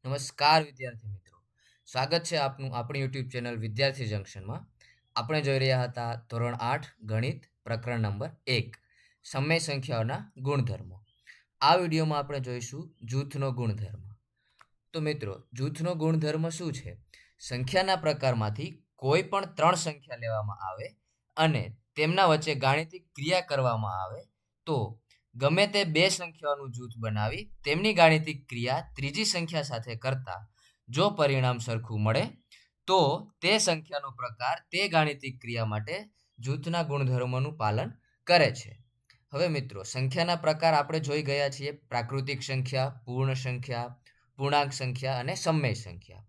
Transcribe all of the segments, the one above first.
નમસ્કાર વિદ્યાર્થી મિત્રો, સ્વાગત છે આપનું આપણી યુટ્યુબ ચેનલ વિદ્યાર્થી જંકશનમાં. આપણે જોઈ રહ્યા હતા ધોરણ 8 ગણિત પ્રકરણ નંબર 1 સમય સંખ્યાઓના ગુણધર્મો. આ વિડીયોમાં આપણે જોઈશું જૂથનો ગુણધર્મ. તો મિત્રો, જૂથનો ગુણધર્મ શું છે? સંખ્યાના પ્રકારમાંથી કોઈ પણ 3 સંખ્યા લેવામાં આવે અને તેમના વચ્ચે ગાણિતિક ક્રિયા કરવામાં આવે તો ગમે તે 2 સંખ્યાઓનું જૂથ બનાવી તેમની ગાણિતિક ક્રિયા ત્રીજી સંખ્યા સાથે કરતા જો પરિણામ સરખું મળે તો તે સંખ્યાનો પ્રકાર તે ગાણિતિક ક્રિયા માટે જૂથના ગુણધર્મોનું પાલન કરે છે. હવે મિત્રો, સંખ્યાના પ્રકાર આપણે જોઈ ગયા છીએ: પ્રાકૃતિક સંખ્યા, પૂર્ણ સંખ્યા, પૂર્ણાંક સંખ્યા અને સમય સંખ્યા.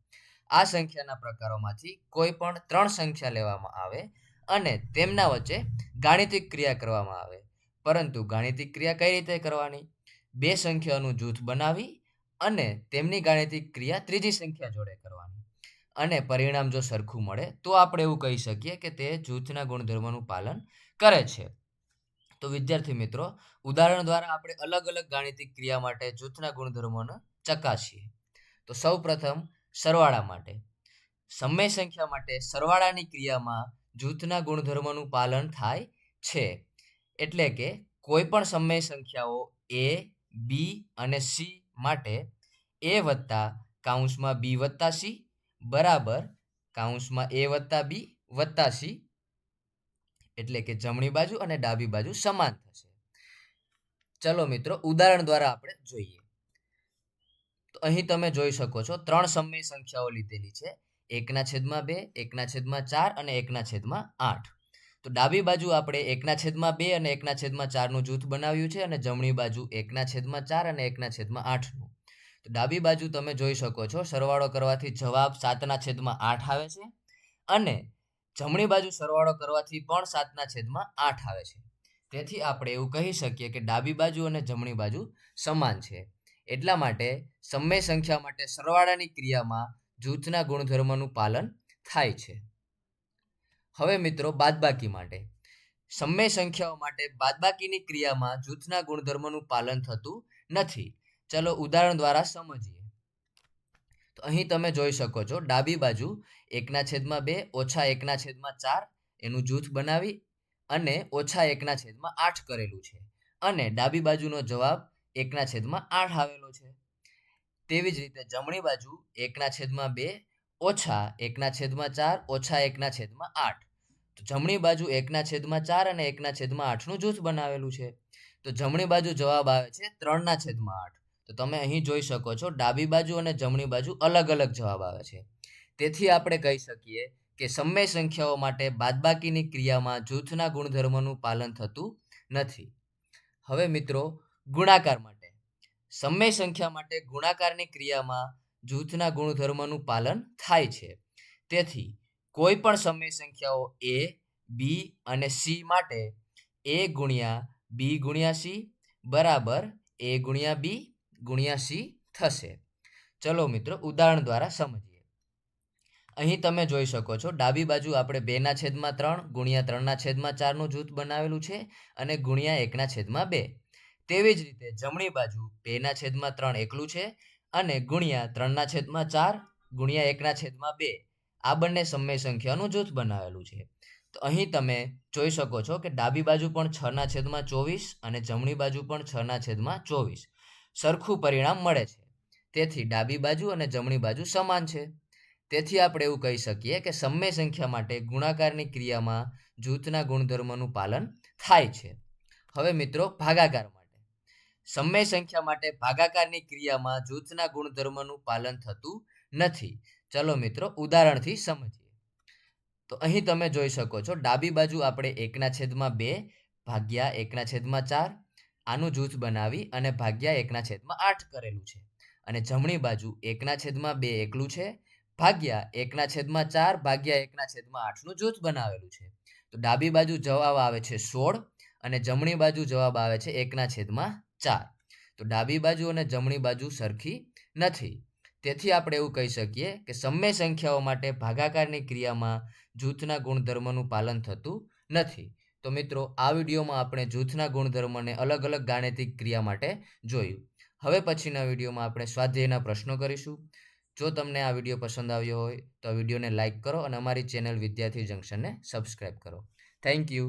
આ સંખ્યાના પ્રકારોમાંથી કોઈ પણ 3 સંખ્યા લેવામાં આવે અને તેમના વચ્ચે ગાણિતિક ક્રિયા કરવામાં આવે. પરંતુ ગાણિતિક ક્રિયા કઈ રીતે કરવાની? 2 સંખ્યાઓનું જૂથ બનાવી અને તેમની ગાણિતિક ક્રિયા ત્રીજી સંખ્યા જોડે કરવાની. અને પરિણામ જો સરખું મળે તો આપણે એવું કહી શકીએ કે તે જૂથના ગુણધર્મોનું પાલન કરે છે. તો વિદ્યાર્થી મિત્રો, ઉદાહરણ દ્વારા આપણે અલગ અલગ ગાણિતિક ક્રિયા માટે જૂથના ગુણધર્મોને ચકાસીએ. તો સૌપ્રથમ સરવાળા માટે. સમય સંખ્યા માટે સરવાળાની ક્રિયામાં જૂથના ગુણધર્મોનું પાલન થાય છે. એટલે કે કોઈ પણ સમય સંખ્યાઓ a, b અને c માટે a વત્તા કૌંસમાં b વત્તા c બરાબર કૌંસમાં a વત્તા b વત્તા c, એટલે કે જમણી બાજુ અને ડાબી બાજુ સમાન થશે. ચલો મિત્રો, ઉદાહરણ દ્વારા આપણે જોઈએ. તો અહીં તમે જોઈ શકો છો 3 સમય સંખ્યાઓ લીધેલી છે: 1/2, 1/4 અને 1/8. તો ડાબી બાજુ આપણે 1/2 અને 1/4 નું જૂથ બનાવ્યું છે અને જમણી બાજુ 1/4 અને 1/8 નું. તો ડાબી બાજુ તમે જોઈ શકો છો સરવાળો કરવાથી જવાબ 7/8 આવે છે અને જમણી બાજુ સરવાળો કરવાથી પણ 7/8 આવે છે. તેથી આપણે એવું કહી શકીએ કે ડાબી બાજુ અને જમણી બાજુ સમાન છે. એટલા માટે સમય સંખ્યા માટે સરવાળાની ક્રિયામાં જૂથના ગુણધર્મોનું પાલન થાય છે. હવે મિત્રો, બાદબાકી માટે. સમય સંખ્યાઓ માટે બાદબાકીની ક્રિયામાં જૂથના ગુણધર્મોનું પાલન થતું નથી. ચલો ઉદાહરણ દ્વારા સમજીએ. તો અહીં તમે જોઈ શકો છો ડાબી બાજુ 1/2 ઓછા 1/4 એનું જૂથ બનાવી અને ઓછા 1/8 કરેલું છે અને ડાબી બાજુનો જવાબ 1/8 આવેલો છે. તેવી જ રીતે જમણી બાજુ 1/2 ઓછા 1/4 ઓછા 1/8. તો જમણી બાજુ 1/4 અને 1/8 નું જૂથ બનાવેલું છે. તો જમણી બાજુ જવાબ આવે છે 3/8. તો તમે અહીં જોઈ શકો છો ડાબી બાજુ અને જમણી બાજુ અલગ અલગ જવાબ આવે છે. તેથી આપણે કહી શકીએ કે સમય સંખ્યાઓ માટે બાદબાકીની ક્રિયામાં જૂથના ગુણધર્મોનું પાલન થતું નથી. હવે મિત્રો, ગુણાકાર માટે. સમય સંખ્યા માટે ગુણાકારની ક્રિયામાં જૂથના ગુણધર્મોનું પાલન થાય છે. તેથી કોઈ પણ સમય સંખ્યાઓ a, b અને c માટે a ગુણ્યા b ગુણ્યા c બરાબર a ગુણ્યા b ગુણ્યા c થશે. ચલો મિત્રો, ઉદાહરણ દ્વારા સમજીએ. અહીં તમે જોઈ શકો છો ડાબી બાજુ આપણે 2/3 ગુણ્યા 3/4 નું જૂથ બનાવેલું છે અને ગુણ્યા 1/2. તેવી જ રીતે જમણી બાજુ 2/3 એકલું છે અને ગુણ્યા 3/4 ગુણ્યા 1/2 આ બંને સમય સંખ્યાનું જૂથ બનાવેલું છે. તો અહીં તમે જોઈ શકો છો કે ડાબી બાજુ પણ 6/24 અને જમણી બાજુ પણ 6/24 સરખું પરિણામ મળે છે. તેથી ડાબી બાજુ અને જમણી બાજુ સમાન છે. તેથી આપણે એવું કહી શકીએ કે સમય સંખ્યા માટે ગુણાકારની ક્રિયામાં જૂથના ગુણધર્મોનું પાલન થાય છે. હવે મિત્રો, ભાગાકાર માટે. સમય સંખ્યા માટે ભાગાકારની ક્રિયામાં જૂથના ગુણધર્મોનું પાલન થતું નથી. ચલો મિત્રો, ઉદાહરણથી સમજીએ. તો અહીં તમે જોઈ શકો છો ડાબી બાજુ આપણે 1/2 ભાગ્યા 1/4 આનું જૂથ બનાવી અને ભાગ્યા 1/8 કરેલું છે અને જમણી બાજુ 1/2 એકલું છે ભાગ્યા 1/4 ભાગ્યા 1/8 નું જૂથ બનાવેલું છે. તો ડાબી બાજુ જવાબ આવે છે 16 અને જમણી બાજુ જવાબ આવે છે 1/4. તો ડાબી બાજુ અને જમણી બાજુ સરખી નથી. તેથી આપણે એવું કહી શકીએ કે સમય સંખ્યાઓ માટે ભાગાકારની ક્રિયામાં જૂથના ગુણધર્મોનું પાલન થતું નથી. તો મિત્રો, આ વિડીયોમાં આપણે જૂથના ગુણધર્મોને અલગ અલગ ગાણિતિક ક્રિયા માટે જોયું. હવે પછીના વિડીયોમાં આપણે સ્વાધ્યાયના પ્રશ્નો કરીશું. જો તમને આ વિડીયો પસંદ આવ્યો હોય તો વિડીયોને લાઈક કરો અને અમારી ચેનલ વિદ્યાર્થી જંકશનને સબસ્ક્રાઈબ કરો. Thank you.